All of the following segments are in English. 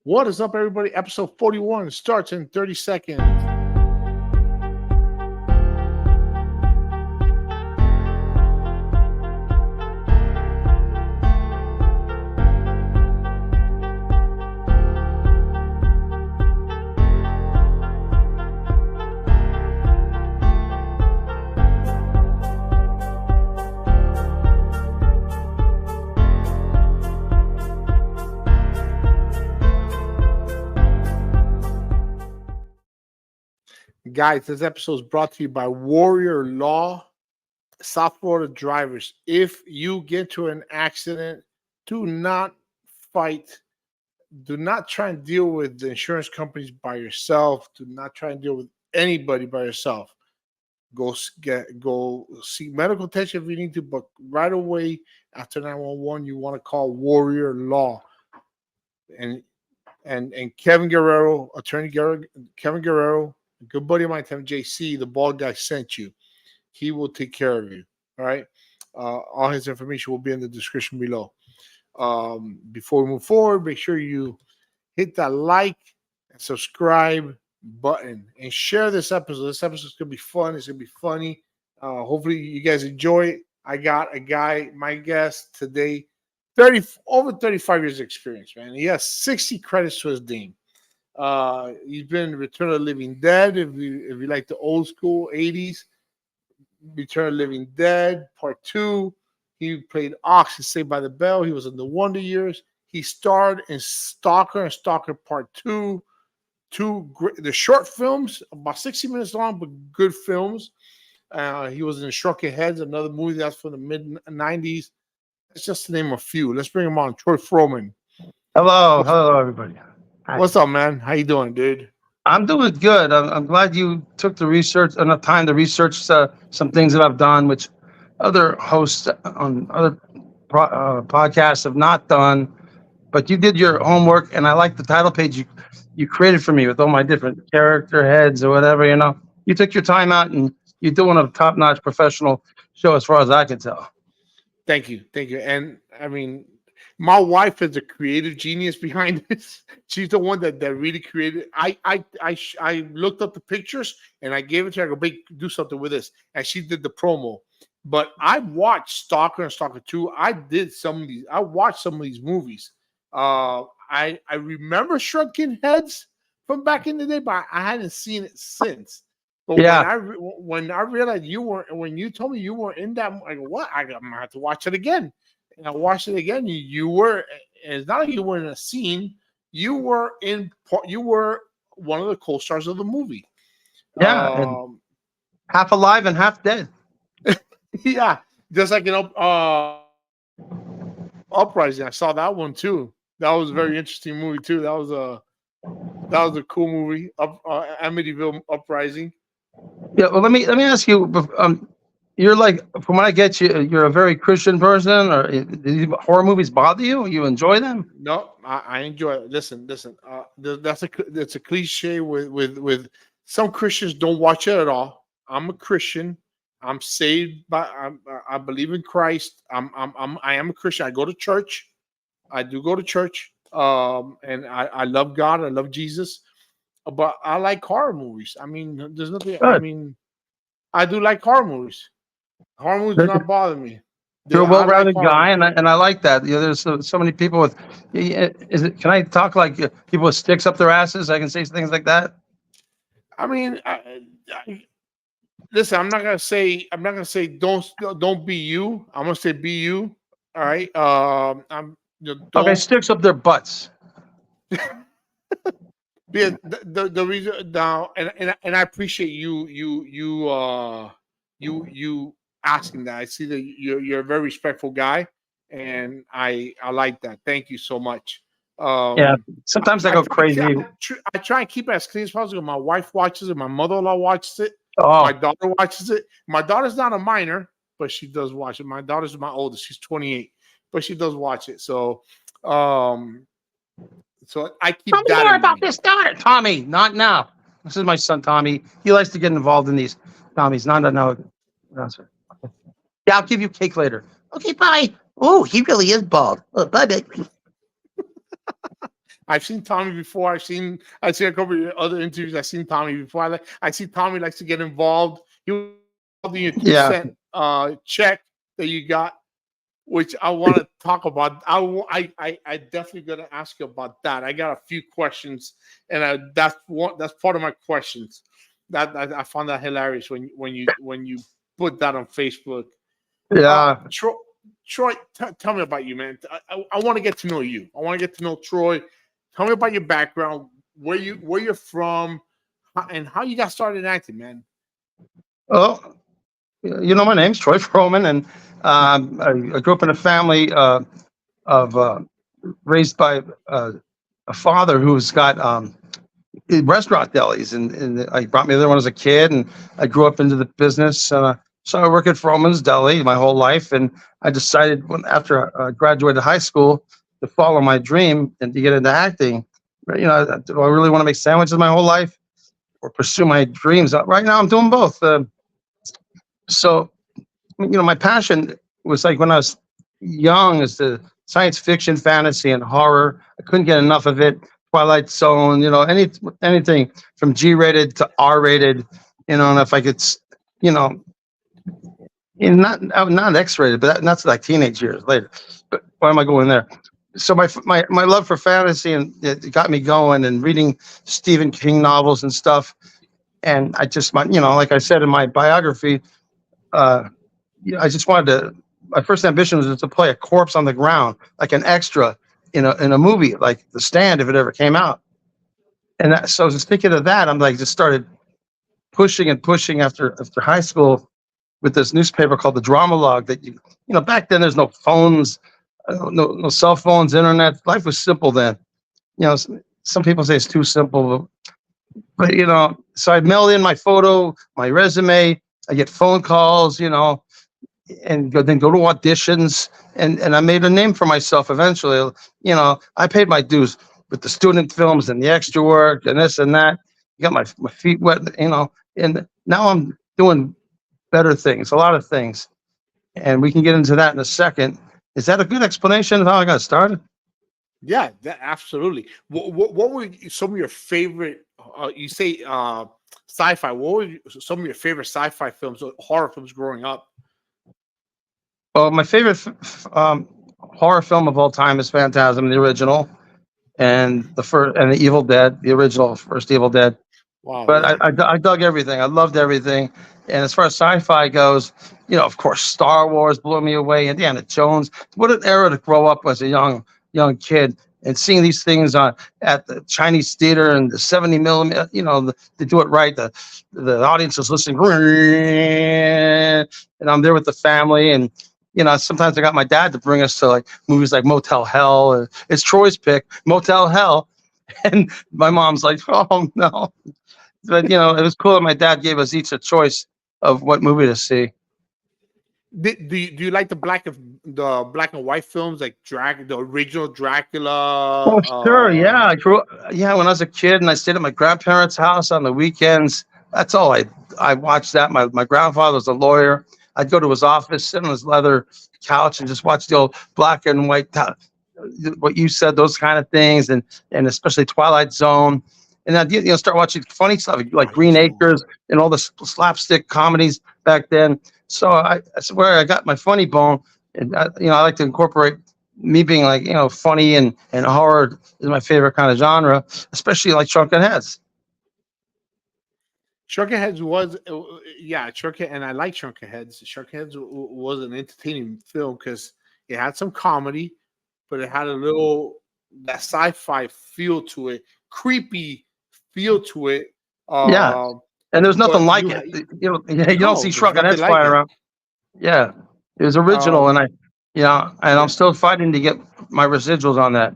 What is up, everybody? Episode 41 starts in 30 seconds. Guys, this episode is brought to you by Warrior Law, South Florida drivers. If you get to an accident, do not fight. Do not try and deal with the insurance companies by yourself. Do not try and deal with anybody by yourself. Go seek medical attention if you need to, but right away after 911, you want to call Warrior Law. And Kevin Guerrero, Kevin Guerrero, a good buddy of mine, JC, the bald guy, sent you. He will take care of you. All right. All his information will be in the description below. Before we move forward, make sure you hit that like and subscribe button and share this episode. This episode is going to be fun. It's going to be funny. Hopefully you guys enjoy it. I got a guy, my guest today, over 35 years of experience, man. He has 60 credits to his name. He's been Return of the Living Dead. If you like the old school 80s, Return of the Living Dead Part II. He played Ox in Saved by the Bell. He was in the Wonder Years. He starred in Stalker and Stalker Part II. The short films, about 60 minutes long, but good films. He was in Shrunken Heads, another movie that's from the mid-90s. Let's just name a few. Let's bring him on. Troy Fromin. Hello, everybody. Hi. What's up, man? How you doing, dude? I'm doing good. I'm glad you took the research enough time to research some things that I've done, which other hosts on other podcasts have not done. But you did your homework, and I like the title page you created for me with all my different character heads or whatever. You know, you took your time out, and you're doing a top-notch professional show, as far as I can tell. Thank you. And I mean, my wife is a creative genius behind this. She's the one that really created. I looked up the pictures and I gave it to her. I go, babe, do something with this, and she did the promo. But I watched Stalker and Stalker 2. I watched some of these movies. I remember Shrunken Heads from back in the day, but I hadn't seen it since. But yeah, when I realized when you told me you weren't in that, I go, what? I'm gonna have to watch it again. And I watched it again. You were. It's not like you were in a scene. You were one of the co-stars of the movie. Yeah, half alive and half dead. Yeah, just like Uprising. I saw that one too. That was a very interesting movie too. That was a cool movie. Amityville Uprising. Yeah. Well, let me ask you. You're like, from what I get, you're a very Christian person, or do horror movies bother you? You enjoy them? No, I enjoy it. Listen. That's a cliche with some Christians don't watch it at all. I'm a Christian. I'm saved I believe in Christ. I am a Christian. I go to church. I do go to church. And I love God. I love Jesus. But I like horror movies. I mean, there's nothing. Good. I mean, I do like horror movies. Horror movies do not bother me. You're a well-rounded guy, and I like that. You know, there's so many people with. Can I talk like people with sticks up their asses? I can say things like that. I mean, listen. I'm not gonna say don't be you. I'm gonna say be you. All right. Okay, sticks up their butts. Yeah, the reason now, and I appreciate you asking that. I see that you're a very respectful guy, and I like that. Thank you so much. Yeah, sometimes I go crazy. I try and keep it as clean as possible. My wife watches it. My mother-in-law watches it. Oh. My daughter watches it. My daughter's not a minor, but she does watch it. My daughter's my oldest. She's 28, but she does watch it. So I keep Tell me more about this daughter, Tommy. Not now. This is my son, Tommy. He likes to get involved in these. Tommy's not no. Yeah, I'll give you cake later. Okay, bye. Oh, he really is bald. Oh, bye, baby. I've seen Tommy before. I've seen a couple of other interviews. I've seen Tommy before. I see Tommy likes to get involved. He was involved in your 2 cent check that you got, which I want to talk about. I definitely gonna ask you about that. I got a few questions, and that's part of my questions. That I found that hilarious when you put that on Facebook. Yeah. Troy, tell me about you, man. I want to get to know you. I want to get to know Troy. Tell me about your background, where you're from, and how you got started acting, man. Well, my name's Troy Fromin, and I grew up in a family of raised by a father who's got restaurant delis, and I brought me there when I was a kid, and I grew up into the business. So I work at Fromin's Deli my whole life, and I decided after I graduated high school to follow my dream and to get into acting. Do I really want to make sandwiches my whole life or pursue my dreams? Right now, I'm doing both. So, my passion was like when I was young is the science fiction, fantasy, and horror. I couldn't get enough of it. Twilight Zone, anything from G-rated to R-rated, and if I could, not X-rated, but that's like teenage years later. But why am I going there? So my love for fantasy and it got me going and reading Stephen King novels and stuff. And I just, like I said in my biography, I just wanted to. My first ambition was to play a corpse on the ground, like an extra in a movie, like The Stand, if it ever came out. And so I was just thinking of that. I'm like, just started pushing and pushing after high school with this newspaper called the Drama Log. That back then there's no phones, no cell phones, internet. Life was simple then. Some people say it's too simple, but so I mail in my photo, my resume. I get phone calls, and then go to auditions, and I made a name for myself eventually. I paid my dues with the student films and the extra work and this and that. Got my feet wet, and now I'm doing better things, a lot of things, and we can get into that in a second. Is that a good explanation of how I got started? Yeah, absolutely. What were some of your favorite? You say sci-fi. What were some of your favorite sci-fi films or horror films growing up? Well, my favorite horror film of all time is Phantasm, the original, and the Evil Dead, the original first Evil Dead. Wow. But Yeah. I dug everything. I loved everything. And as far as sci-fi goes, of course, Star Wars blew me away. Indiana Jones. What an era to grow up as a young kid and seeing these things at the Chinese theater and the 70 millimeter. They do it right. The audience is listening, and I'm there with the family. And sometimes I got my dad to bring us to like movies like Motel Hell. It's Troy's pick, Motel Hell, and my mom's like, "Oh no." But it was cool that my dad gave us each a choice of what movie to see. Do you like the black and white films like the original Dracula? Oh, sure, yeah. When I was a kid and I stayed at my grandparents' house on the weekends. That's all I watched that. My grandfather was a lawyer. I'd go to his office, sit on his leather couch, and just watch the old black and white. What you said, those kind of things, and especially Twilight Zone. And then start watching funny stuff like Green Acres and all the slapstick comedies back then. So that's where I got my funny bone. And I like to incorporate me being like funny and horror is my favorite kind of genre, especially like Shrunken Heads. Shrunken Heads was and I like Shrunken Heads. Shrunken Heads was an entertaining film because it had some comedy, but it had a little that sci-fi feel to it, creepy feel to it. Yeah, and there's nothing like it. You don't see Shrunken Heads flying around. Yeah, it was original, and I'm still fighting to get my residuals on that.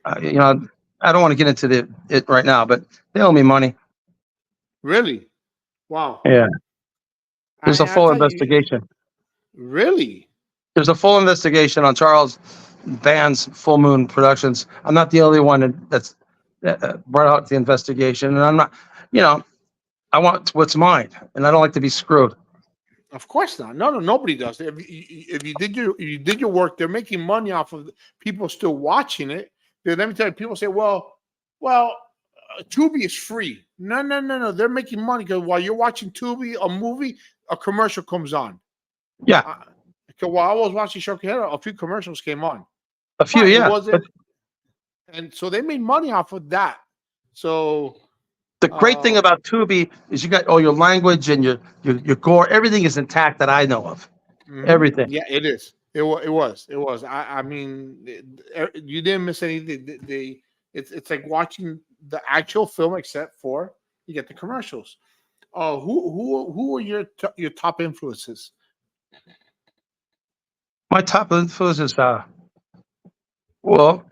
I don't want to get into it right now, but they owe me money. Really? Wow. Yeah. There's a full investigation. Really? There's a full investigation on Charles Band's Full Moon Productions. I'm not the only one that's brought out the investigation, and I'm not. I want what's mine, and I don't like to be screwed. Of course not. No, nobody does. If you did your work, they're making money off of people still watching it. Dude, let me tell you, people say, well, Tubi is free. No. They're making money because while you're watching Tubi, a movie, a commercial comes on. Yeah. Because while I was watching Shrunken Heads, a few commercials came on. A few, It yeah. wasn't, and so they made money off of that. So the great thing about Tubi is you got all your language and your gore. Everything is intact that I know of. Everything. Yeah, it is. It was. I mean, you didn't miss anything. It's like watching the actual film, except for you get the commercials. Who are your top influences? My top influences, well,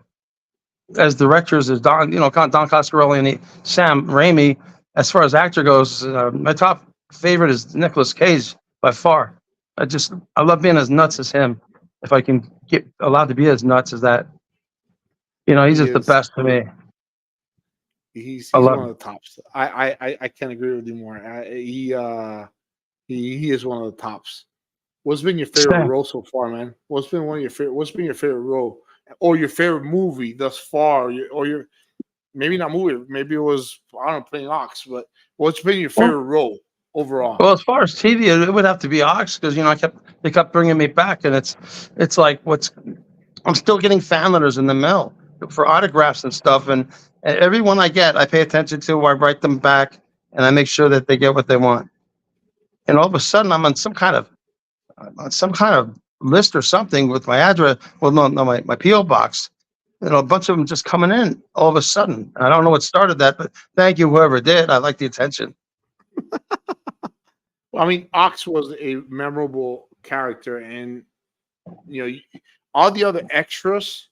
as directors, is Don Coscarelli and Sam Raimi. As far as actor goes, my top favorite is Nicolas Cage by far. I love being as nuts as him. If I can get allowed to be as nuts as that, he's just the best to me. He's one of the tops. I can't agree with you more. He is one of the tops. What's been your favorite role so far, man? What's been your favorite role or your favorite movie thus far? Or your maybe not movie, maybe it was, I don't know, playing Ox, but what's been your favorite role overall? Well, as far as TV, it would have to be Ox because they kept bringing me back, and it's like I'm still getting fan letters in the mail for autographs and stuff, and every one I get, I pay attention to. I write them back, and I make sure that they get what they want. And all of a sudden, I'm on some kind of list or something with my address. Well, no, my PO box. A bunch of them just coming in all of a sudden. I don't know what started that, but thank you, whoever did. I like the attention. Well, I mean, Ox was a memorable character, and all the other extras.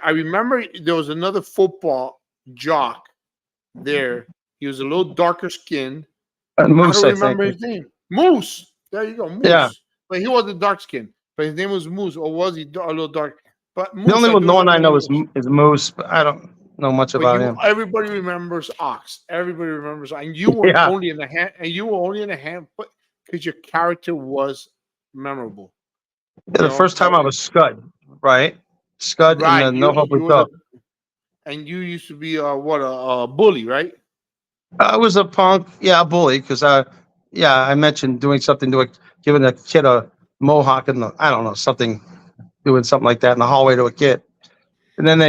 I remember there was another football jock there. He was a little darker skinned. Moose, I don't remember his name. Moose. There you go, Moose. Yeah. But he wasn't dark skinned. But his name was Moose, or was he a little dark? But Moose, the only one I know is Moose, but I don't know much about him. Everybody remembers Ox. Everybody remembers, and you were only in the hand, but because your character was memorable. Yeah, the first time I was Scud, right? Scud and No Hope We Thought. And you used to be a bully, right? I was a punk, a bully, because I mentioned doing something giving a kid a mohawk and I don't know, doing something like that in the hallway to a kid. And then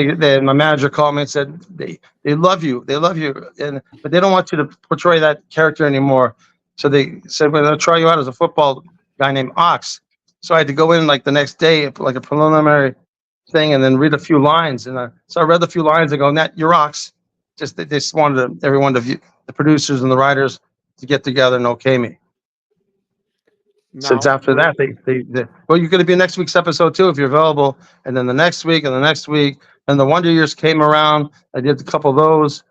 my manager called me and said, they love you, but they don't want you to portray that character anymore. So they said, we're going to try you out as a football guy named Ox. So I had to go in like the next day, like a preliminary thing, and then read a few lines. And so I read a few lines and go, Nat, you're Ox. They just wanted everyone to view, the producers and the writers, to get together and okay me. Since after that, well, you're going to be in next week's episode too if you're available, and then the next week, and the next week, and the Wonder Years came around. I did a couple of those,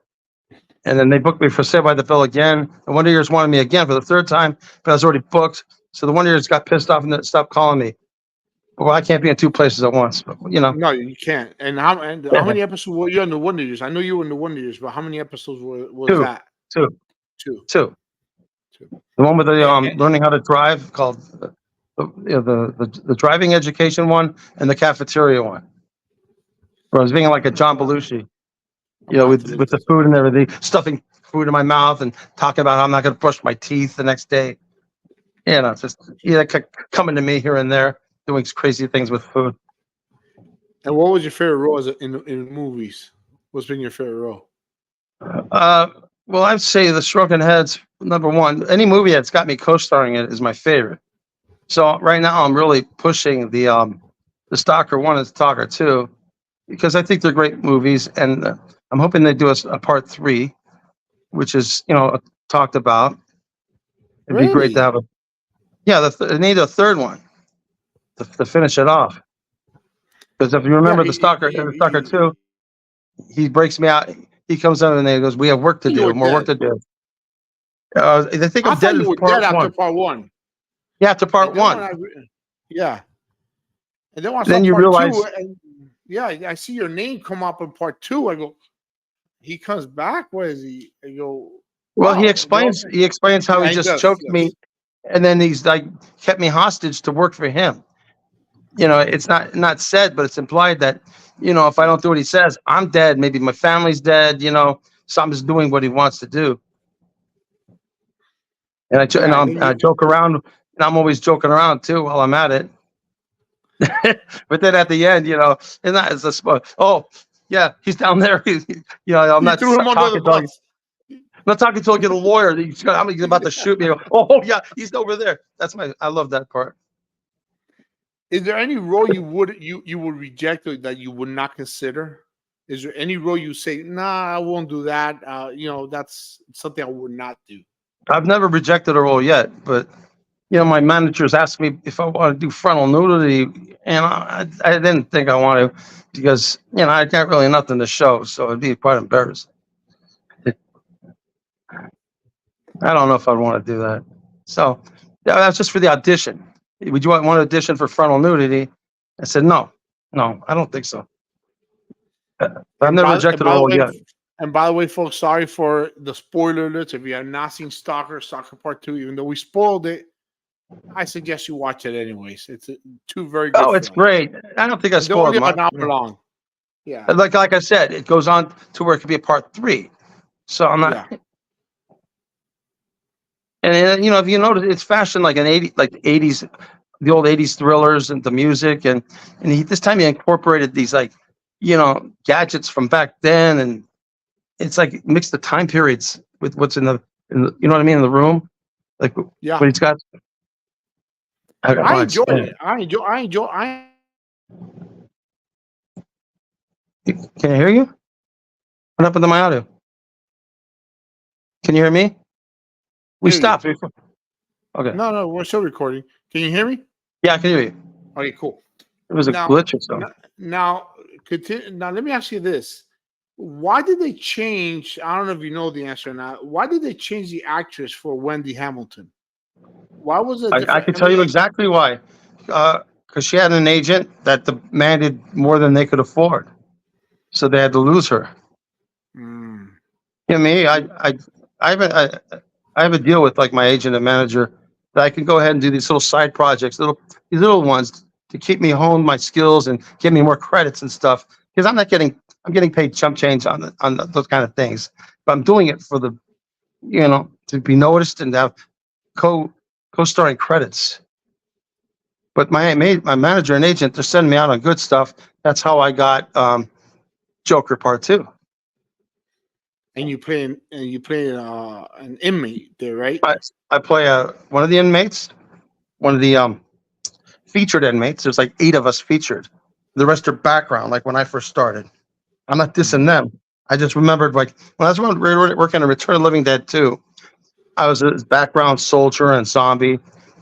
and then they booked me for Saved by the Bell again. The Wonder Years wanted me again for the third time, but I was already booked. So the Wonder Years got pissed off and stopped calling me. Well, I can't be in two places at once, but No, you can't. And how many episodes were you on the Wonder Years? I know you were in the Wonder Years, but how many episodes was that? Two. The one with the learning how to drive, called the driving education one, and the cafeteria one, where I was being like a John Belushi, with the food and everything, stuffing food in my mouth and talking about how I'm not going to brush my teeth the next day. It's just coming to me here and there, doing crazy things with food. And what was your favorite role in movies? What's been your favorite role? Well, I'd say the Shrunken Heads, number one. Any movie that's got me co-starring in it is my favorite. So right now I'm really pushing the Stalker 1 and Stalker 2 because I think they're great movies, and I'm hoping they do a part 3, which is talked about. It'd be great to have they need a third one to finish it off. Because if you remember the Stalker 2, he breaks me out. He comes out and he goes, "We have work to do, more work to do." They think I'm dead after part 1. Yeah, after part 1. And then you realize, 2, I see your name come up in part 2. I go, he comes back. Where is he? I go, well, he explains how he just choked me, and then he's like kept me hostage to work for him. it's not said, but it's implied that, if I don't do what he says, I'm dead. Maybe my family's dead. Something's doing what he wants to do. And Yeah, and then I joke around, and I'm always joking around too while I'm at it. But then at the end, it's a oh yeah, he's down there. I'm you not threw him under the talking to him. bus. I'm not talking to a lawyer. He's about to shoot me. Oh yeah, he's over there. I love that part. Is there any role you would reject or that you would not consider? Is there any role you say, nah, I won't do that? That's something I would not do. I've never rejected a role yet, but my managers asked me if I want to do frontal nudity, and I didn't think I want to because I got really nothing to show, so it'd be quite embarrassing. I don't know if I'd want to do that. So that's just for the audition. Would you want to audition for frontal nudity? I said no, I don't think so. I've never rejected a role yet. And by the way, folks, sorry for the spoiler alerts. If you have not seen Stalker Part II, even though we spoiled it, I suggest you watch it anyways. It's two very good films. It's great. I don't think I spoiled much. An hour long. Yeah. Like I said, it goes on to where it could be a part 3. So I'm not. Yeah. And if you notice, it's fashioned like an 80s, the old 80s thrillers and the music, and this time he incorporated these gadgets from back then, and it's like mixed the time periods with what's in the you know what I mean, in the room, like what he's got. I enjoy it. Can I hear you? What happened to my audio? Can you hear me? We stopped. Okay. No, we're still recording. Can you hear me? Yeah, I can hear you. Okay, cool. It was a glitch or something. Now, let me ask you this. Why did they change? I don't know if you know the answer or not. Why did they change the actress for Wendy Hamilton? Why was it? I can tell you exactly why. Because she had an agent that demanded more than they could afford, so they had to lose her. Me, I have a deal with like my agent and manager that I can go ahead and do these little side projects, these little ones to keep me hone my skills and give me more credits and stuff. Because I'm getting paid chump change on those kind of things, but I'm doing it for to be noticed and have co-starring credits. But my manager and agent, they're sending me out on good stuff. That's how I got Joker Part 2. And you play an inmate there, right? I play one of the inmates, one of the featured inmates. There's like 8 of us featured. The rest are background, like when I first started. I'm not dissing them. I just remembered like when I was working on Return of the Living Dead 2, I was a background soldier and zombie,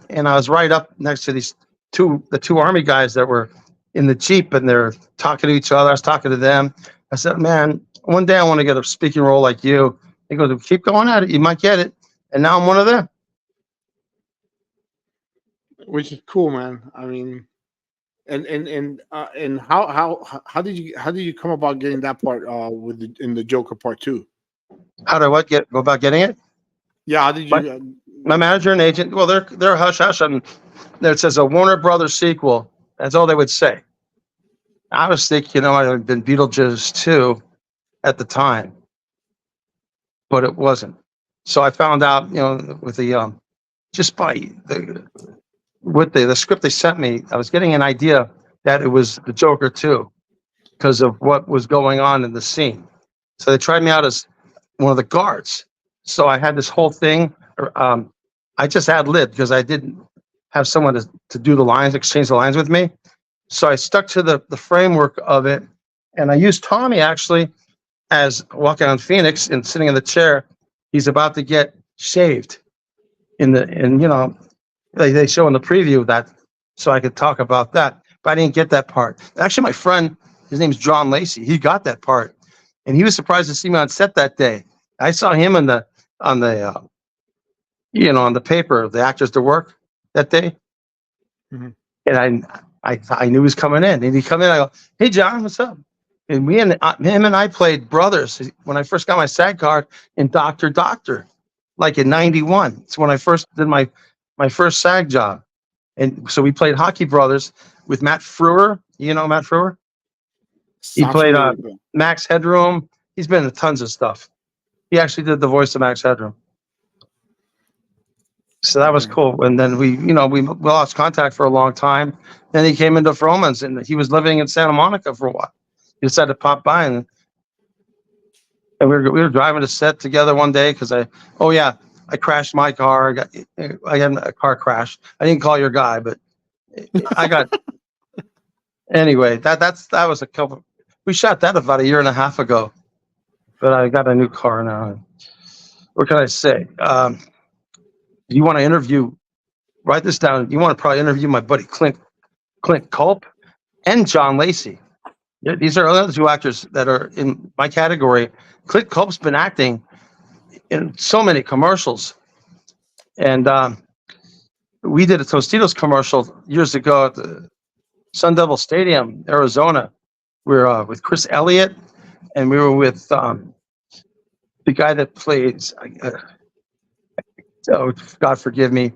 and I was right up next to the two army guys that were in the Jeep, and they're talking to each other. I was talking to them. I said, man, one day I want to get a speaking role like you. He goes, keep going at it. You might get it. And now I'm one of them. Which is cool, man. I mean, and how did you come about getting that part in the Joker Part 2? How do I go about getting it? Yeah, how did you? My manager and agent. Well, they're hush hush. And there it says a Warner Brothers sequel. That's all they would say. I was thinking, I had been Beetlejuice 2 at the time, but it wasn't. So I found out, with the just by the script they sent me, I was getting an idea that it was the Joker 2 because of what was going on in the scene. So they tried me out as one of the guards. So I had this whole thing. I just ad-libbed because I didn't have someone to do the lines, exchange the lines with me. So I stuck to the framework of it, and I used Tommy actually as walking on Phoenix and sitting in the chair. He's about to get shaved they show in the preview of that, so I could talk about that. But I didn't get that part. Actually, my friend, his name's John Lacey. He got that part, and he was surprised to see me on set that day. I saw him on the paper, the actors to work that day, and I knew he was coming in. And he come in, I go, "Hey, John, what's up?" And him and I played brothers when I first got my SAG card in Doctor, like in '91. It's when I first did my first SAG job. And so we played hockey brothers. with Matt Frewer. You know Matt Frewer? He Sounds played familiar, bro. Max Headroom. He's been in tons of stuff. He actually did the voice of Max Headroom. So that was Okay. cool. And then we lost contact for a long time. Then he came into Fromin's, and he was living in Santa Monica for a while. He decided to pop by, and we were driving to set together one day because I crashed my car. I had a car crash. I didn't call your guy, but I got anyway. That was a couple. We shot that about a year and a half ago, but I got a new car now. What can I say? You want to interview? Write this down. You want to probably interview my buddy Clint Culp and John Lacey. Yeah, these are other two actors that are in my category. Clint Culp's been acting in so many commercials, and we did a Tostitos commercial years ago at the Sun Devil Stadium, Arizona. We were with Chris Elliott, and we were with the guy that plays. Oh, God forgive me.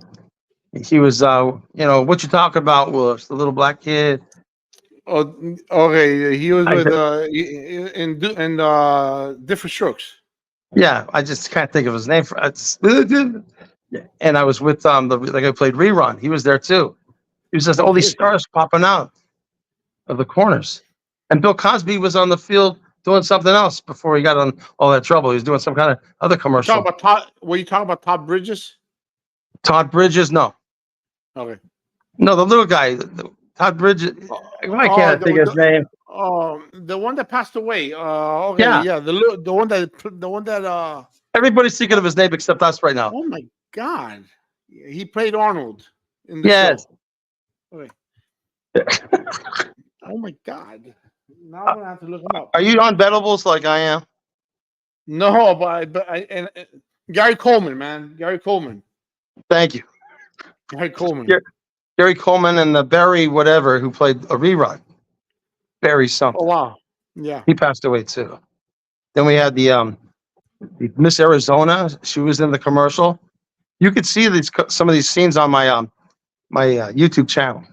He was, what you talking about, Willis, the little black kid. Oh, okay. He was with in Different Strokes. Yeah, I just can't think of his name. And I was with the guy who played Rerun. He was there too. He was just all these stars popping out of the corners. And Bill Cosby was on the field doing something else before he got on all that trouble. He was doing some kind of other commercial. Were you talking about Todd Bridges? Todd Bridges? No. Okay. No, the little guy, Todd Bridges. Why can't I think of his name? The one that passed away. Okay, yeah. The one that. Everybody's thinking of his name except us right now. Oh my God, he played Arnold in the show. Okay. Oh my God. Now I'm gonna have to look him up. Are you on Bedibles like I am? No, but Gary Coleman, man. Gary Coleman. Thank you. Gary Coleman. Gary Coleman and the Barry whatever who played a Rerun. Barry something. Oh wow. Yeah. He passed away too. Then we had the Miss Arizona. She was in the commercial. You could see some of these scenes on my my YouTube channel.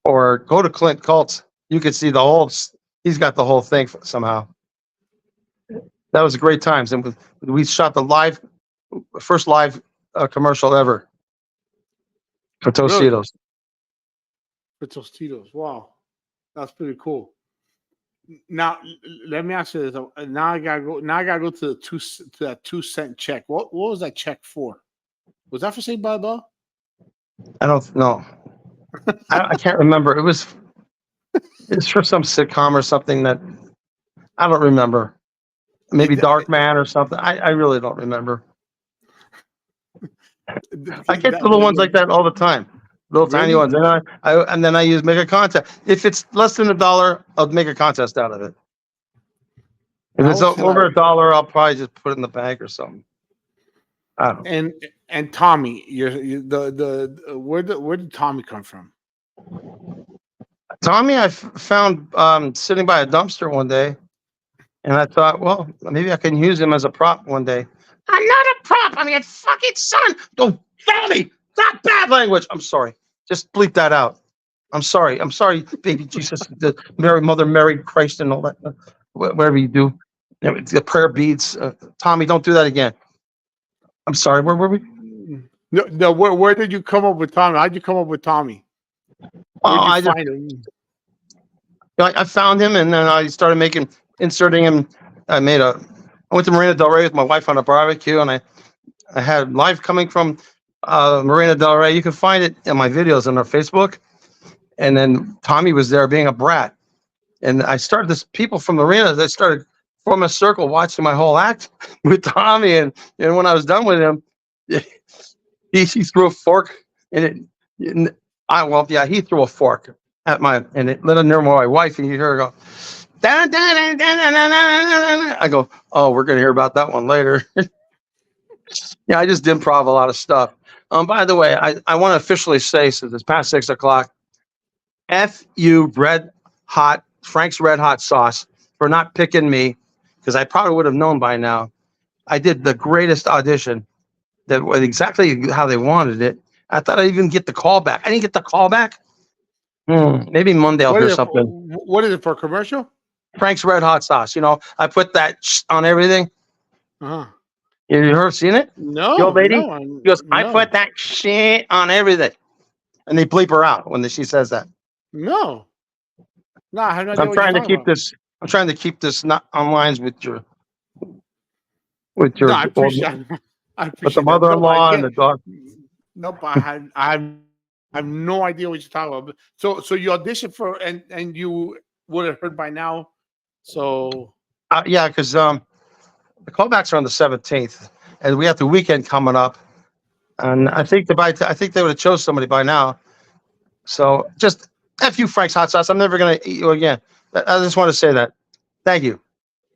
Or go to Clint Culp's. You could see the whole. He's got the whole thing somehow. That was great times, and we shot the first live commercial ever for Tostitos. Really? For Tostitos, wow, that's pretty cool. Now let me ask you this. Now I gotta go to that 2-cent check. What was that check for? Was that for Saved by the Bell? I don't know. I can't remember. It's for some sitcom or something that I don't remember. Maybe Dark Man or something. I really don't remember. I get little ones like that all the time, little tiny ones, and then I make a contest. If it's less than $1, I'll make a contest out of it. If it's over $1, I'll probably just put it in the bank or something. I don't know. And Tommy, where did Tommy come from? Tommy, I found sitting by a dumpster one day, and I thought, well, maybe I can use him as a prop one day. I'm not a prop. I'm your fucking son. Don't tell me. Not bad language. I'm sorry. Just bleep that out. I'm sorry. I'm sorry, baby Jesus, the Mother Mary, Christ, and all that. Whatever you do, the prayer beads. Tommy, don't do that again. I'm sorry. Where were we? No. Where did you come up with Tommy? How'd you come up with Tommy? I found him, and then I started inserting him. I went to Marina Del Rey with my wife on a barbecue, and I had live coming from Marina Del Rey. You can find it in my videos on our Facebook. And then Tommy was there being a brat, and I started people from Marina. They started forming a circle watching my whole act with Tommy, and when I was done with him, he threw a fork in it. He threw a fork at and it lit near my wife, and you hear her go, da, da, da, da, da, da, da. I go, oh, we're gonna hear about that one later. Yeah, I just improv a lot of stuff. By the way, I want to officially say, since it's past 6 o'clock, F you, Frank's Red Hot Sauce, for not picking me, because I probably would have known by now. I did the greatest audition that was exactly how they wanted it. I thought I'd even get the call back. I didn't get the call back. Maybe Monday I'll What hear is it? something. What is it for commercial? Frank's Red Hot Sauce. You know, I put that on everything. Uh-huh. You heard, seen it? The old No, lady? no, She goes, I put no, that shit on everything. And they bleep her out when she says that. no, no. I have no idea I'm what you're trying to talking keep about. this. I'm trying to keep this not on lines with your No, I old, appreciate, I with the appreciate that. No, but mother-in-law and again, the dog. no, but I have no idea what you're talking about. So you auditioned for, and you would have heard by now. So Yeah, because the callbacks are on the 17th, and we have the weekend coming up. And I think I think they would have chose somebody by now. So just F you, Frank's Hot Sauce. I'm never gonna eat you again. I just want to say that. Thank you.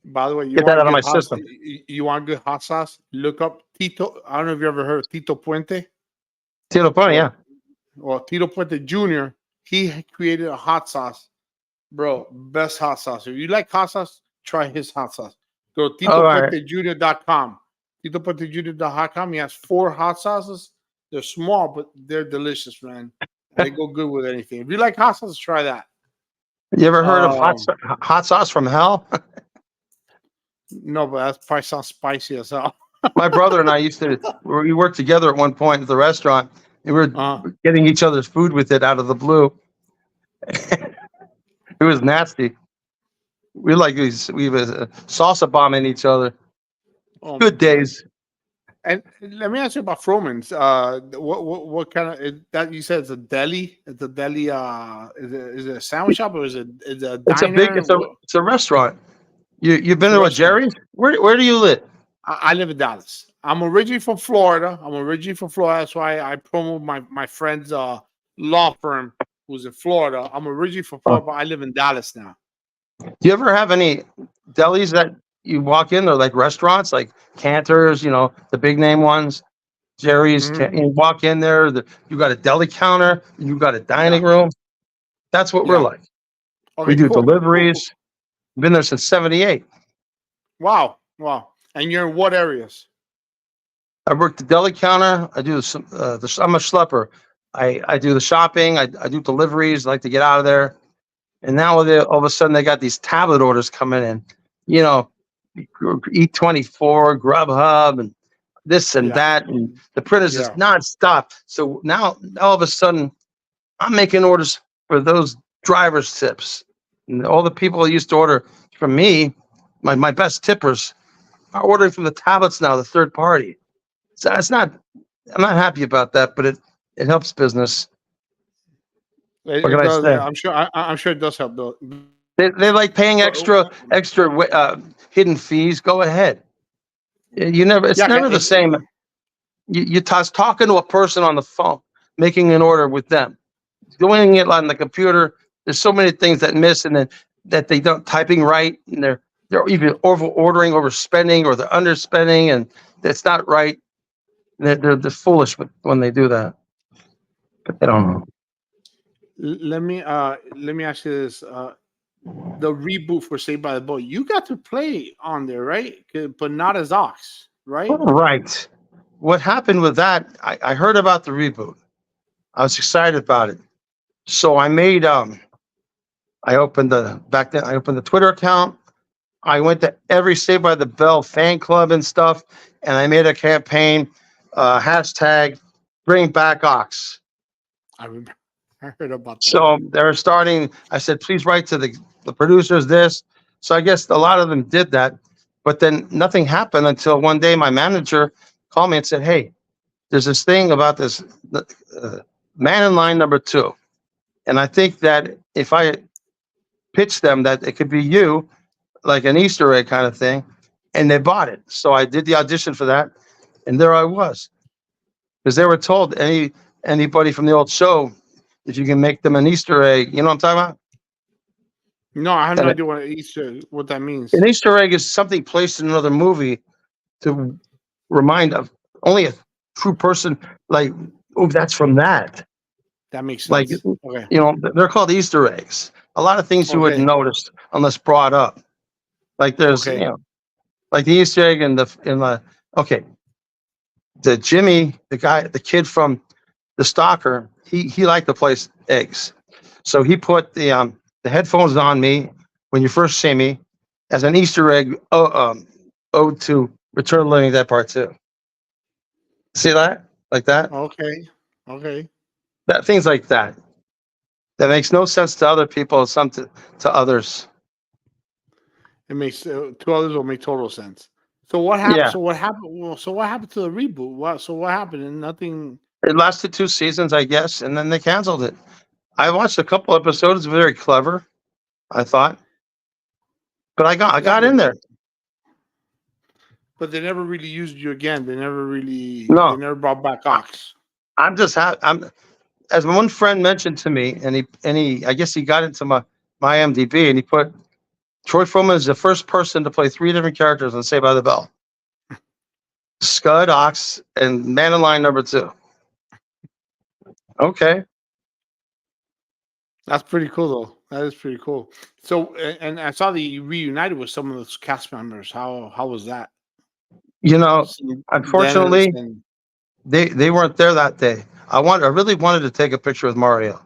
by the way, you Get that want out of good my hot, system. you want good hot sauce? Look up Tito. I don't know if you ever heard of Tito Puente. Tito Pony, Well, yeah. well, Tito Puente Jr. He created a hot sauce, bro. Best hot sauce. If you like hot sauce, try his hot sauce. Go to All right. TitoPuenteJr.com. TitoPuenteJr.com. He has 4 hot sauces. They're small, but they're delicious, man. They go good with anything. If you like hot sauce, try that. You ever heard of Um, hot sauce from hell? no, but that probably sounds spicy as hell. My brother and I we worked together at one point at the restaurant, and we were Uh, getting each other's food with it out of the blue. It was nasty. We were salsa bombing each other. oh my Good god. days. And let me ask you about Fromin's. What kind of that you said it's a deli? It's a deli. Is it a sandwich shop or is it a diner? It's a restaurant. You've been It's a to a restaurant. Jerry's? Where do you live? I live in Dallas. I'm originally from Florida. That's why I promote my friend's law firm who's in Florida. I'm originally from Oh. Florida, but I live in Dallas now. Do you ever have any delis that you walk in? They're like restaurants, like Cantor's, the big name ones. Jerry's. Mhm. You walk in there. You got a deli counter. You got a Yeah, dining room. That's what we're yeah. like. We Okay, do cool, cool, cool. deliveries. Been there since '78. Wow, wow. And you're in what areas? I work the deli counter. I do I'm a schlepper. I do the shopping. I do deliveries. I like to get out of there. And now all of a sudden they got these tablet orders coming in. You know, E24, Grubhub, and this and Yeah, that, and the printers is yeah. nonstop. So now all of a sudden I'm making orders for those drivers' tips. And all the people who used to order from me, my best tippers, are ordering from the tablets now, the third party. So I'm not happy about that, but it helps business. What It can I does. say? I'm sure it does help though. They like paying But, extra hidden fees. Go ahead. It's yeah, never the same. Talking to a person on the phone, making an order with them, doing it on the computer. There's so many things that miss, and then that they don't typing right, and they're either over ordering, overspending, or they're underspending, and that's not right. They're foolish when they do that, but they don't know. let me ask you this: the reboot for Saved by the Bell, you got to play on there, right? But not as Ox, right? Right. What happened with that? I heard about the reboot. I was excited about it. So I made I opened the Twitter account. I went to every Saved by the Bell fan club and stuff, and I made a campaign, hashtag bring back Ox. I remember. I heard about that. So they're starting. I said, please write to the producers this. So I guess a lot of them did that, but then nothing happened until one day my manager called me and said, hey, there's this thing about this man in line number 2. And I think that if I pitch them that it could be you, like an Easter egg kind of thing, and they bought it. So I did the audition for that, and there I was. Because they were told anybody from the old show, if you can make them an Easter egg, you know what I'm talking about? No, I have no And idea what that means. an Easter egg is something placed in another movie to remind of only a true person, like, oh, that's from that. That makes Like, sense. Okay. they're called Easter eggs. A lot of things you wouldn't Okay. notice unless brought up. Like there's, Okay. like the Easter egg okay, the Jimmy, the kid from the Stalker, he liked to place eggs. So he put the headphones on me when you first see me as an Easter egg ode to Return of the Living Dead Part II. See that? Like that? Okay. Okay. That things like that. That makes no sense to other people, some to others. It makes to others will make total sense. So what happened? Yeah. So what happened? Well, so what happened to the reboot? What? So what happened? And nothing. It lasted 2 seasons, I guess, and then they canceled it. I watched a couple episodes, very clever, I thought. But I Yeah, got in there. but they never really used you again. They never really. They No. never brought back Ox. I'm just I'm as one friend mentioned to me, and he I guess he got into my IMDb and he put Troy Fromin is the first person to play 3 different characters on Saved by the Bell. Scud, Ox, and Man in Line #2. Okay. That's pretty cool, though. That is pretty cool. So, and I saw that you reunited with some of those cast members. How was that? You know, Seeing Dennis unfortunately, and they weren't there that day. I really wanted to take a picture with Mario.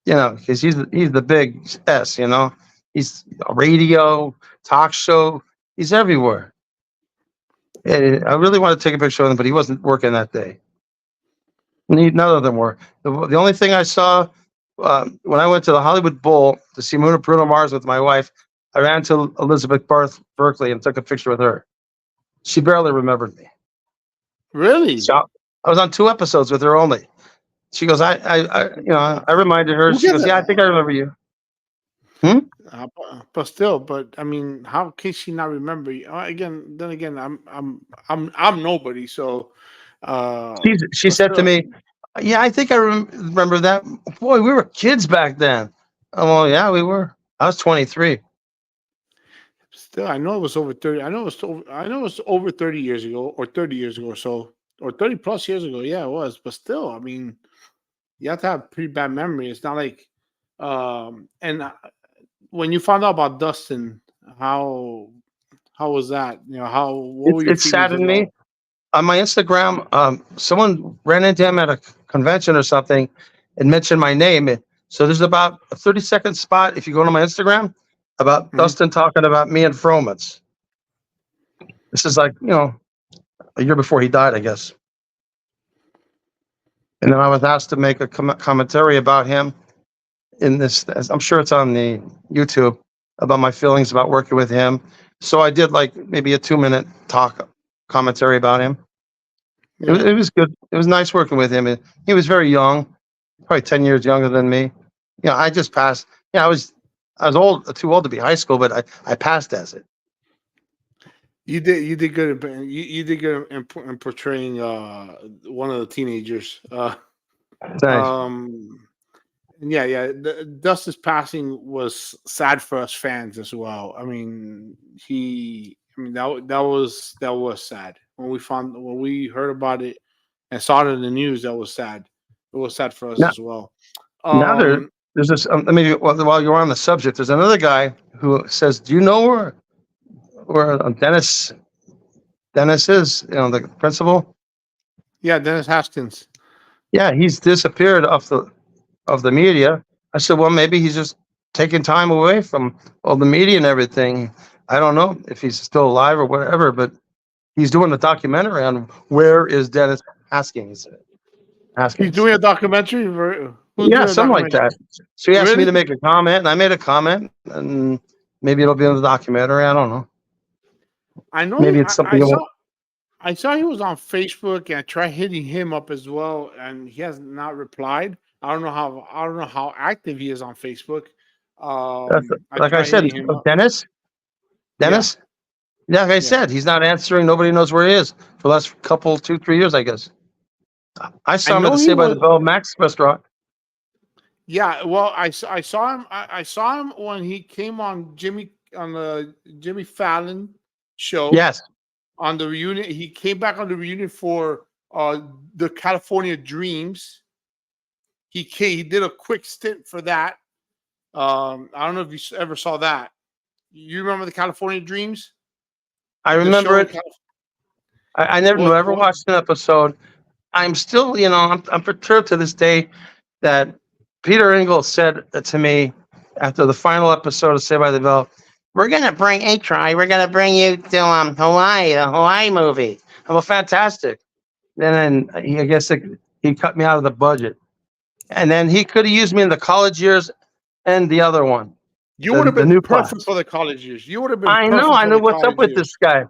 You know, because he's the big S. You know, he's a radio talk show. He's everywhere. And I really wanted to take a picture with him, but he wasn't working that day. None of them were. The only thing I saw when I went to the Hollywood Bowl to see Bruno Mars with my wife, I ran to Elizabeth Berkley and took a picture with her. She barely remembered me. really, So I was on 2 episodes with her only. She goes, I reminded her. who She did goes, yeah, I that? think I remember you. Hmm? But still, but I mean, how can she not remember you? Then again, I'm nobody. So, She but said to still, me, yeah, I think I remember that. Boy, we were kids back then. Oh, well, yeah, we were. I was 23. still, I know it was over 30. I know it was over 30 years ago, or 30 years ago, or so, or 30 plus years ago. Yeah, it was. But still, I mean, you have to have pretty bad memory. It's not like, and when you found out about Dustin, how was that? You know, what were your It feelings saddened me. about? On my Instagram, someone ran into him at a convention or something and mentioned my name. So there's about a 30-second spot if you go to my Instagram about Mhm. Dustin talking about me and Fromans. This is like, a year before he died, I guess. And then I was asked to make a commentary about him in this. I'm sure it's on the YouTube about my feelings about working with him. So I did like maybe a 2-minute talk commentary about him. Yeah. It was good. It was nice working with him. He was very young, probably 10 years younger than me. I just passed. I was too old to be high school, but I passed as it. You did good. You did good in portraying one of the teenagers. Thanks. Um, and yeah. Dustin's passing was sad for us fans as well. I mean, that was sad when we heard about it and saw it in the news. That was sad. It was sad for us Now, as well. now Um, there's this. Maybe while you're on the subject, there's another guy who says, "Do you know where Dennis is? The principal." yeah, Dennis Haskins. Yeah, he's disappeared of the media. I said, well, maybe he's just taking time away from all the media and everything. I don't know if he's still alive or whatever, but he's doing a documentary on where is Dennis Haskins. He's Haskins. doing a documentary. Who's Yeah, doing a something like documentary? that. So he asked me Really? to make a comment, and I made a comment, and maybe it'll be in the documentary. I don't know. I know. Maybe it's something. I saw he was on Facebook, and I tried hitting him up as well, and he has not replied. I don't know how active he is on Facebook. I Like I tried said, hitting him up. Dennis. Yeah, Dennis. Yeah, like I yeah. said, he's not answering. Nobody knows where he is for the last couple, 2, 3 years, I guess. I I saw him at know the he Saved by the was. Bell Max restaurant. Yeah, well, I saw him. I saw him when he came on the Jimmy Fallon show Yes, on the reunion. He came back on the reunion for the California Dreams. He did a quick stint for that. I don't know if you ever saw that. You remember the California Dreams? I The remember show in it. I never What? watched an episode. I'm still, I'm perturbed to this day that Peter Ingalls said to me after the final episode of Saved by the Bell, "We're gonna bring Troy. We're gonna bring you to Hawaii, the Hawaii movie." I'm well, fantastic. And then I guess he cut me out of the budget. And then he could have used me in the college years and the other one, You would have the been new perfect class. for the college years. You would have been I perfect know for the what's up college with years. this guy.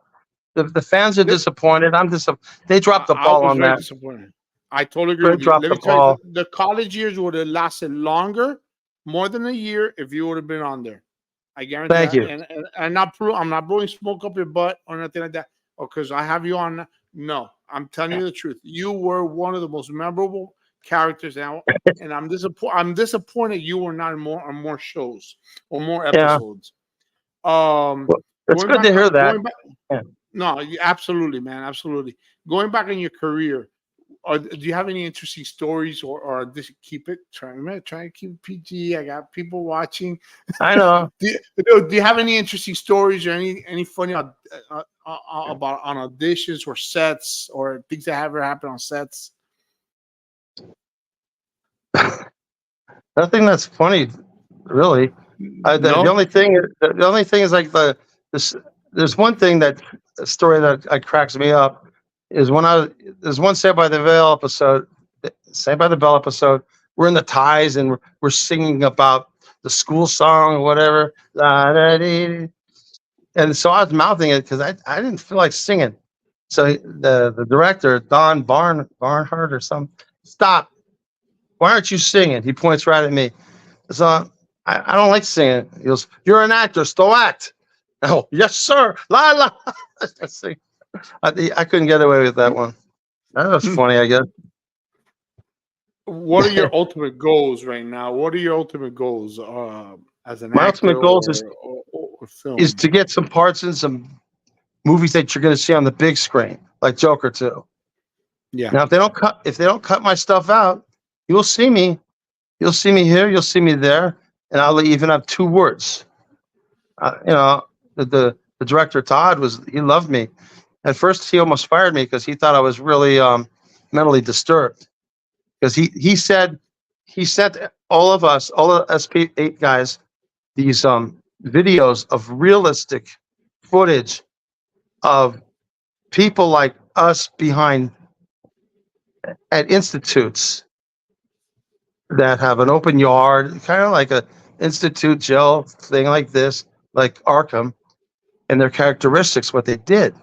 The fans are disappointed. I'm disappointed. They dropped the I ball was on very that. disappointed. I totally agree They with you. dropped Let the me tell you, ball. the college years would have lasted longer, more than a year, if you would have been on there. I guarantee Thank that. you. And I'm not blowing smoke up your butt or nothing like that. Or because I have you on. No, I'm telling you the truth. You were one of the most memorable characters now, and I'm disappointed you were not on more shows or more Yeah, episodes. it's good to hear that. Going back, Yeah. no, absolutely, man, absolutely. Going back in your career, do you have any interesting stories, or just keep it? Try to keep it PG. I got people watching. I know. Do you have any interesting stories or any funny about on auditions or sets or things that ever happened on sets? Nothing that's funny, really. The No. only thing is like this. There's one thing that a story that cracks me up is there's one Saved by the Bell episode. We're in the ties and we're singing about the school song or whatever. And so I was mouthing it because I didn't feel like singing. So the director, Don Barnhart or something, stop. Why aren't you singing? He points right at me. So I don't like singing. He goes, "You're an actor, still act." Oh, yes, sir. La la. I couldn't get away with that one. That was funny, I guess. What are your ultimate goals right now? What are your ultimate goals as an My actor ultimate goals or film? is to get some parts in some movies that you're going to see on the big screen, like Joker 2. Yeah. Now, if they don't cut my stuff out, you'll see me. You'll see me here. You'll see me there, and I'll even have 2 words. The director Todd he loved me. At first, he almost fired me because he thought I was really mentally disturbed. Because he sent all of SP8 guys these videos of realistic footage of people like us behind at institutes that have an open yard, kind of like a institute jail thing like this, like Arkham, and their characteristics, what they did.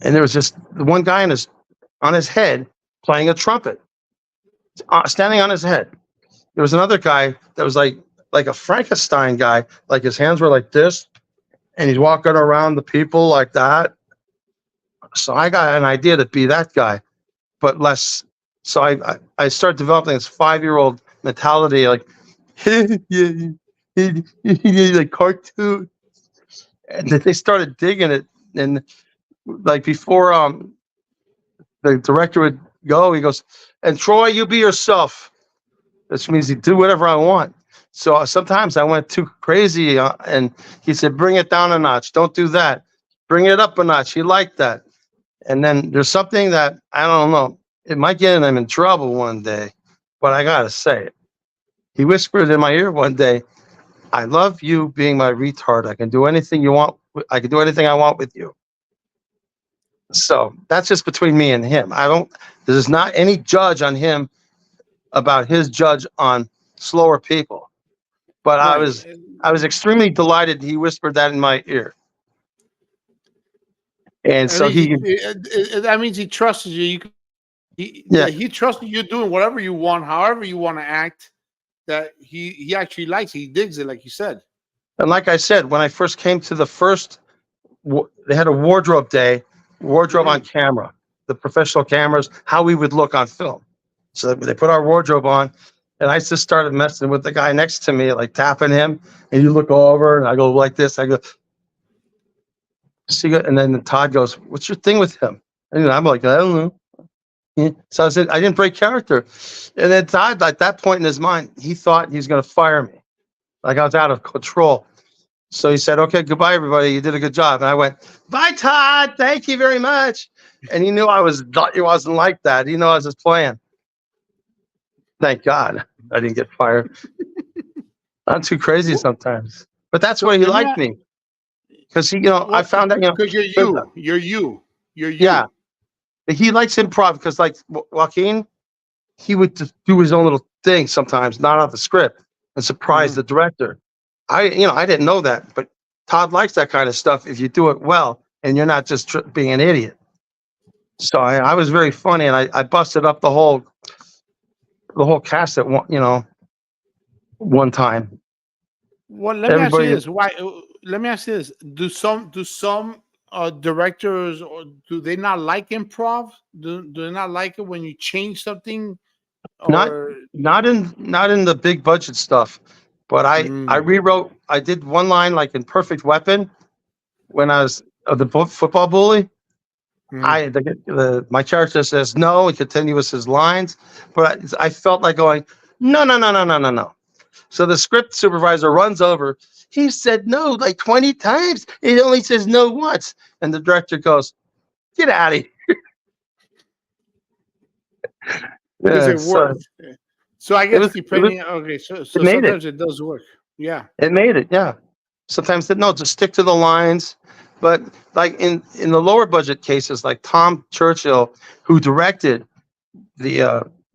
And there was just one guy on his head playing a trumpet, standing on his head. There was another guy that was like a Frankenstein guy, like his hands were like this, and he's walking around the people like that. So I got an idea to be that guy, but less. So I started developing this 5-year-old mentality, like like cartoon, and they started digging it. And like before, the director would go, he goes, "And Troy, you be yourself." Which means you do whatever I want. So sometimes I went too crazy, and he said, "Bring it down a notch. Don't do that. Bring it up a notch." He liked that. And then there's something that I don't know. It might get him in trouble one day, but I gotta say it. He whispered in my ear one day, "I love you being my retard. I can do anything you want. I can do anything I want with you." So that's just between me and him. There's not any judge on him about his judge on slower people. But Right. I was extremely delighted he whispered that in my ear. And so That means he trusted you. He trusted you doing whatever you want, however you want to act. That he actually likes. He digs it, like you said. And like I said, when I first came to the first, they had a wardrobe day, on camera, the professional cameras, how we would look on film. So they put our wardrobe on, and I just started messing with the guy next to me, like tapping him, and you look over, and I go like this. I go, "See," and then Todd goes, "What's your thing with him?" And I'm like, "I don't know." So I said, "I didn't break character." And then Todd, at that point in his mind, he thought he's going to fire me, like I was out of control. So he said, "Okay, goodbye, everybody. You did a good job." And I went, "Bye, Todd. Thank you very much." And he knew it wasn't like that. He knew I was just playing. Thank God I didn't get fired. I'm too crazy sometimes, but that's So why he let me liked ask, me because I well, found out, because you're 'cause, you're yeah, you. he likes improv because like Joaquin, he would just do his own little thing sometimes, not off the script, and surprise Hmm. the director. I didn't know that, but Todd likes that kind of stuff if you do it well and you're not just being an idiot. So I was very funny, and I busted up the whole cast at one time. Well, let me ask you Everybody, this. Why? Let me ask you this. Do some directors, or do they not like improv? Do they not like it when you change something? not Or not in the big budget stuff, but I mm, rewrote. I did one line like in Perfect Weapon when I was the football bully. mm. My character says no. He continues his lines, but I felt like going no, no, no, no, no, no, no. So the script supervisor runs over. He said no like 20 times. It only says no once, and the director goes, "Get out of here." Because Yeah, it so worked. So I it guess was it was depending. Okay, so it so made it. sometimes it does work. Yeah. It made it. Yeah. Sometimes no, just stick to the lines. But like in the lower budget cases, like Tom Churchill, who directed the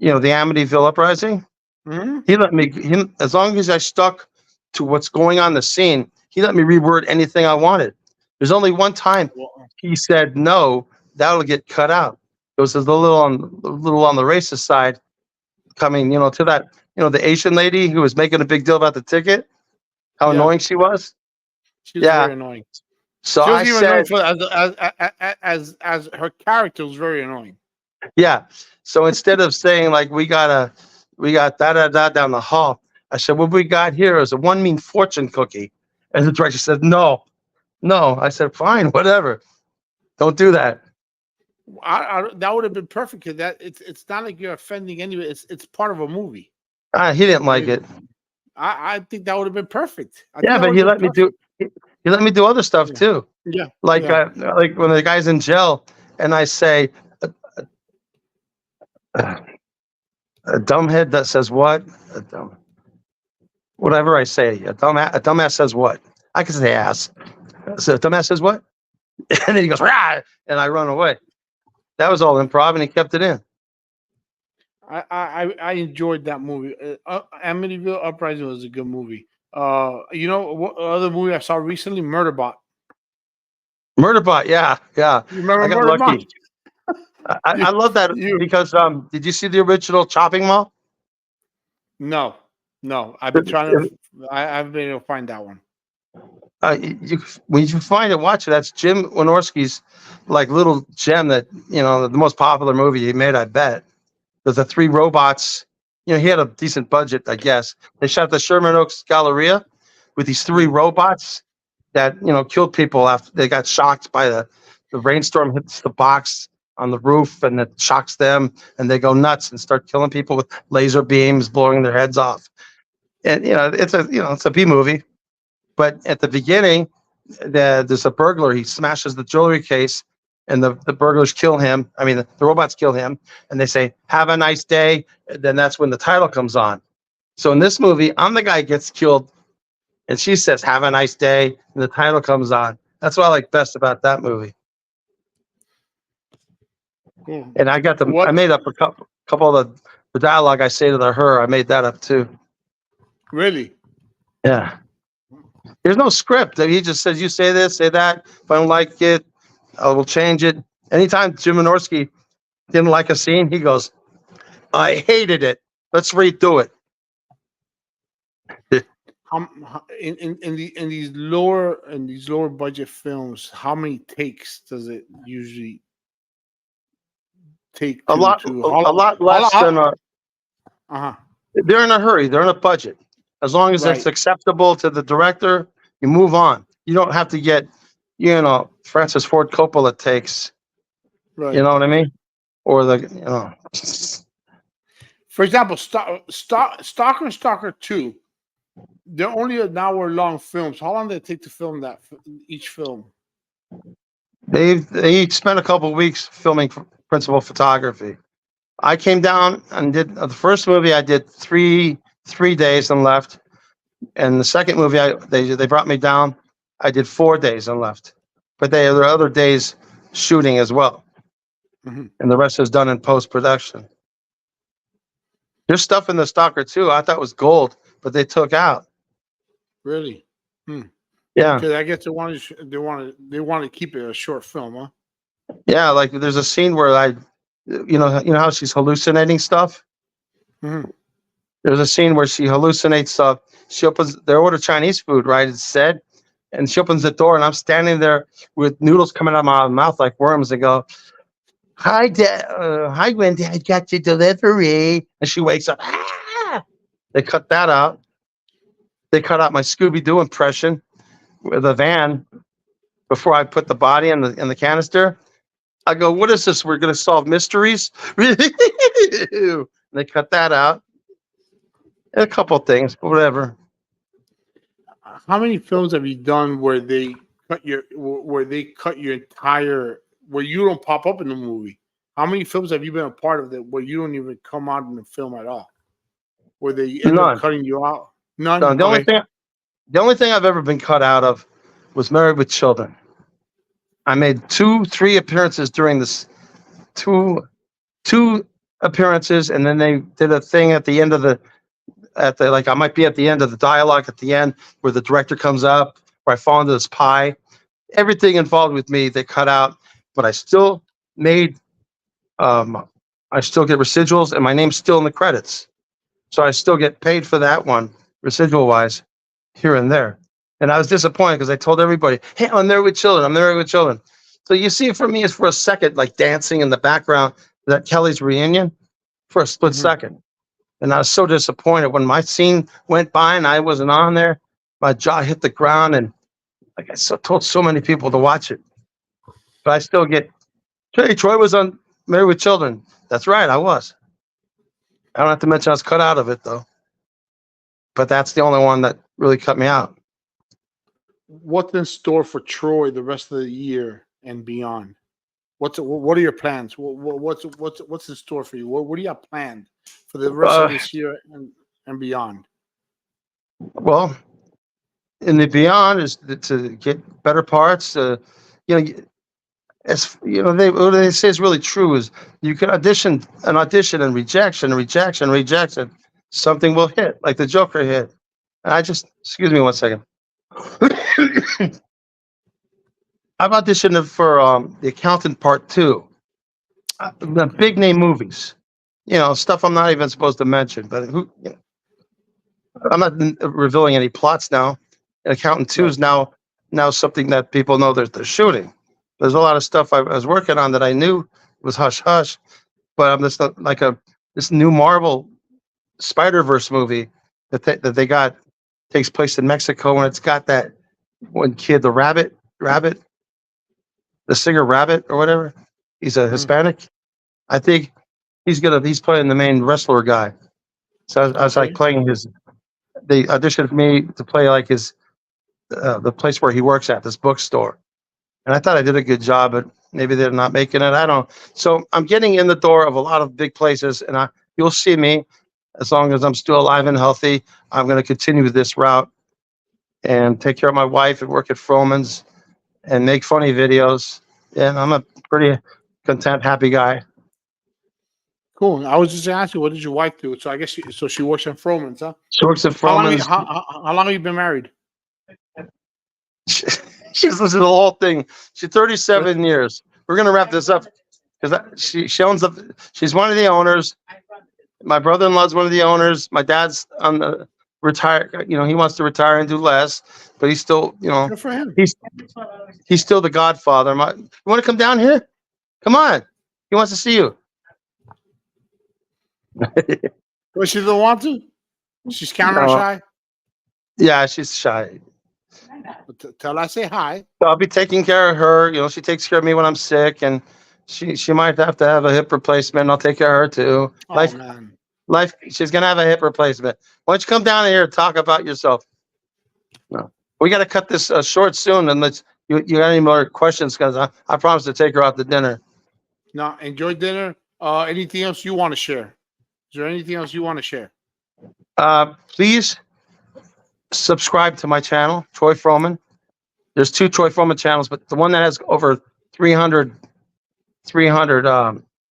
Amityville Uprising, Hmm. he let me him as long as I stuck to what's going on in the scene, he let me reword anything I wanted. There's only one time Well, he said no, that'll get cut out. It was a little on the racist side, coming, to that, the Asian lady who was making a big deal about the ticket, how yeah, annoying she was. she was Yeah. very annoying. So She I wasn't even annoying said, for as her character was very annoying. yeah. So instead of saying like we got da da da down the hall, I said what we got here is a one mean fortune cookie. And the director said, no, no. I said, fine, whatever. Don't do that. That would have been perfect because that it's not like you're offending anybody. It's part of a movie. He didn't I like mean, it. I think that would have been perfect. I think Yeah, that but would have he been let me do perfect. he let me do other stuff Yeah, too. yeah, Like yeah. like when the guy's in jail and I say a dumbhead that says what? A dumb, whatever I say. A dumbass says what? I can say ass. So a dumbass says what? And then he goes, rah, and I run away. That was all improv, and he kept it in. I enjoyed that movie. Amityville Uprising was a good movie. What other movie I saw recently? Murderbot. Murderbot, yeah, yeah. You I remember got Murderbot? lucky. I love that You because did you see the original Chopping Mall? no, no. I've been It- trying to. it- I've been able to find that one. when you find it, watch it. That's Jim Wynorski's like little gem that the most popular movie he made. I bet. There's the three robots. He had a decent budget, I guess. They shot the Sherman Oaks Galleria with these three Mhm. robots that killed people after they got shocked by the rainstorm hits the box on the roof and it shocks them and they go nuts and start killing people with laser beams, blowing their heads off. And it's a B movie, but at the beginning, there's a burglar. He smashes the jewelry case, and the burglars kill him. I mean, the robots kill him, and they say, "Have a nice day." And then that's when the title comes on. So in this movie, I'm the guy who gets killed, and she says, "Have a nice day," and the title comes on. That's what I like best about that movie. Cool. And I What made up a couple of the dialogue I say to her. I made that up too. really? Yeah. There's no script. He just says, you say this, say that. If I don't like it, I will change it. Anytime Jim Wynorski didn't like a scene, he goes, I hated it. Let's redo it. In these lower budget films, how many takes does it usually take A lot, to a lot less than uh-huh. they're in a hurry. They're in a budget. As long as it's Right, acceptable to the director, you move on. You don't have to get, Francis Ford Coppola takes, you right. know what I mean? Or For example, Stalker Stalker 2, they're only an hour long films. How long did it take to film each film? they spent a couple of weeks filming principal photography. I came down and did the first movie. I did three days and left, and the second movie they brought me down. I did 4 days and left, but there are other days shooting as well, Mm-hmm. and the rest is done in post production. There's stuff in the Stalker too. I thought was gold, but they took out. Really? Yeah, Because I guess they want to keep it a short film, huh? yeah. Like there's a scene where you know how she's hallucinating stuff. Mm-hmm. There's a scene where she hallucinates stuff. She opens. They order Chinese food, right? It's said, and she opens the door, and I'm standing there with noodles coming out of my mouth like worms. And go, "Hi, hi, Wendy. I got your delivery." And she wakes up. Ah! They cut that out. They cut out my Scooby Doo impression with a van before I put the body in the canister. I go, "What is this? We're going to solve mysteries." And they cut that out. And a couple of things, but whatever. How many films have you done where they cut your entire where you don't pop up in the movie? How many films have you been a part of that where you don't even come out in the film at all? Where they end up cutting you out? None. No, the only thing I've ever been cut out of was Married with Children. I made 3 appearances during this two appearances, and then they did a thing at the end of like I might be at the end of the dialogue at the end where the director comes up, where I fall into this pie. Everything involved with me they cut out, but I still made I still get residuals, and my name's still in the credits, so I still get paid for that one residual wise here and there. And I was disappointed because I told everybody, "Hey, I'm there with children. I'm there with children." So you see, for me, it's for a second, like dancing in the background, that Kelly's reunion, for a split second. And I was so disappointed when my scene went by and I wasn't on there. My jaw hit the ground, and like told so many people to watch it. But I still get, "Hey, Troy was on Married with Children." That's right, I was. I don't have to mention I was cut out of it though. But that's the only one that really cut me out. What's in store for Troy the rest of the year and beyond? What are your plans? What's in store for you? What do you have planned for the rest of this year and beyond? Well, in the beyond is to get better parts. You know, as you know, what they say is really true. Is you can audition and rejection. Something will hit, like the Joker hit. And excuse me 1 second. I've auditioned for The Accountant Part II. The big name movies, stuff I'm not even supposed to mention. But I'm not revealing any plots now. And Accountant 2 is now something that people know they're shooting. There's a lot of stuff I was working on that I knew was hush hush, but I'm just like this new Marvel Spider-Verse movie that they got takes place in Mexico, and it's got that one kid, the rabbit, the singer Rabbit or whatever. He's a Hispanic. I think he's playing the main wrestler guy. So I was like playing they auditioned me to play like the place where he works at, this bookstore. And I thought I did a good job, but maybe they're not making it. I don't. So I'm getting in the door of a lot of big places, and you'll see me as long as I'm still alive and healthy. I'm going to continue this route and take care of my wife and work at Fromin's and make funny videos. And I'm a pretty content, happy guy. Cool. I was just asking, what did your wife do? So I guess she works at Fromin's, huh? She works at Fromin's. How long have you been married? She's listened to the whole thing. She's 37 years. We're gonna wrap this up because she owns she's one of the owners. My brother-in-law's one of the owners. My dad's on the retire. He wants to retire and do less, but he's still, Good for him. He's still the godfather. You want to come down here? Come on. He wants to see you. Well, she doesn't want to. She's camera shy. Yeah, she's shy. Tell her I say hi. So I'll be taking care of her. She takes care of me when I'm sick, and she might have to have a hip replacement. I'll take care of her too. Man. She's gonna have a hip replacement. Why don't you come down here and talk about yourself? No, we got to cut this short soon, and you got any more questions? Because I promised to take her out to dinner. No, enjoy dinner. Anything else you want to share? Is there anything else you want to share? Please subscribe to my channel, Troy Fromin. There's 2 Troy Fromin channels, but the one that has over 300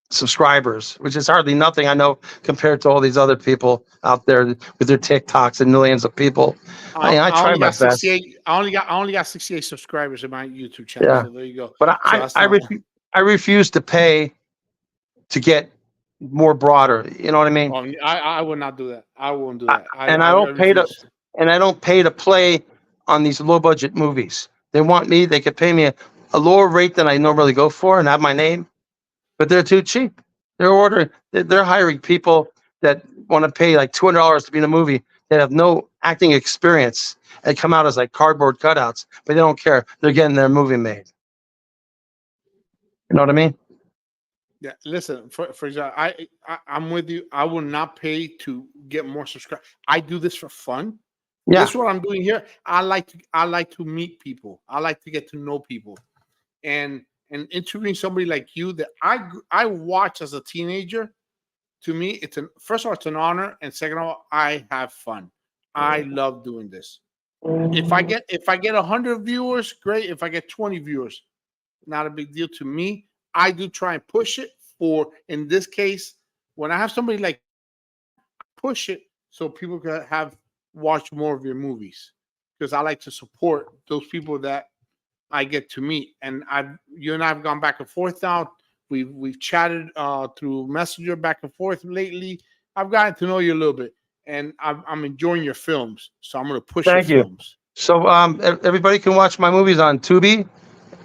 subscribers, which is hardly nothing, I know, compared to all these other people out there with their TikToks and millions of people. I try only my got best. 68. I only got 68 subscribers in my YouTube channel. Yeah. So there you go. But So I refuse to pay to get more broader. You know what I mean? I would not do that. I won't do that. And I don't pay to, and I don't pay to play on these low budget movies. They want me, they could pay me a lower rate than I normally go for and have my name, but they're too cheap. They're hiring people that want to pay like $200 to be in a movie that have no acting experience and come out as like cardboard cutouts, but they don't care. They're getting their movie made. You know what I mean? Yeah, listen, for example, I'm with you. I will not pay to get more subscribers. I do this for fun. Yeah. This is what I'm doing here. I like to meet people. I like to get to know people, and interviewing somebody like you that I watched as a teenager. To me, first of all, it's an honor, and second of all, I have fun. I love doing this. If I get 100 viewers, great. If I get 20 viewers, not a big deal to me. I do try and push it for, in this case, when I have somebody like, push it so people can watch more of your movies, because I like to support those people that I get to meet. And you and I have gone back and forth now. We've chatted through Messenger back and forth lately. I've gotten to know you a little bit, and I'm enjoying your films. So I'm going to push your films. So everybody can watch my movies on Tubi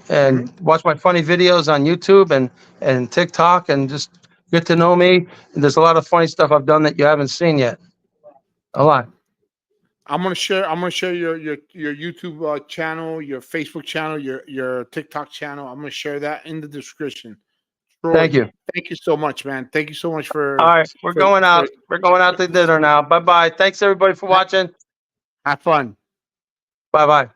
and watch my funny videos on YouTube and TikTok, and just get to know me. And there's a lot of funny stuff I've done that you haven't seen yet. A lot. I'm gonna share your YouTube channel, your Facebook channel, your TikTok channel. I'm gonna share that in the description. Troy, Thank you. Thank you so much, man. Thank you so much for. All right, we're going out. We're going out to dinner now. Bye bye. Thanks everybody for watching. Have fun. Bye bye.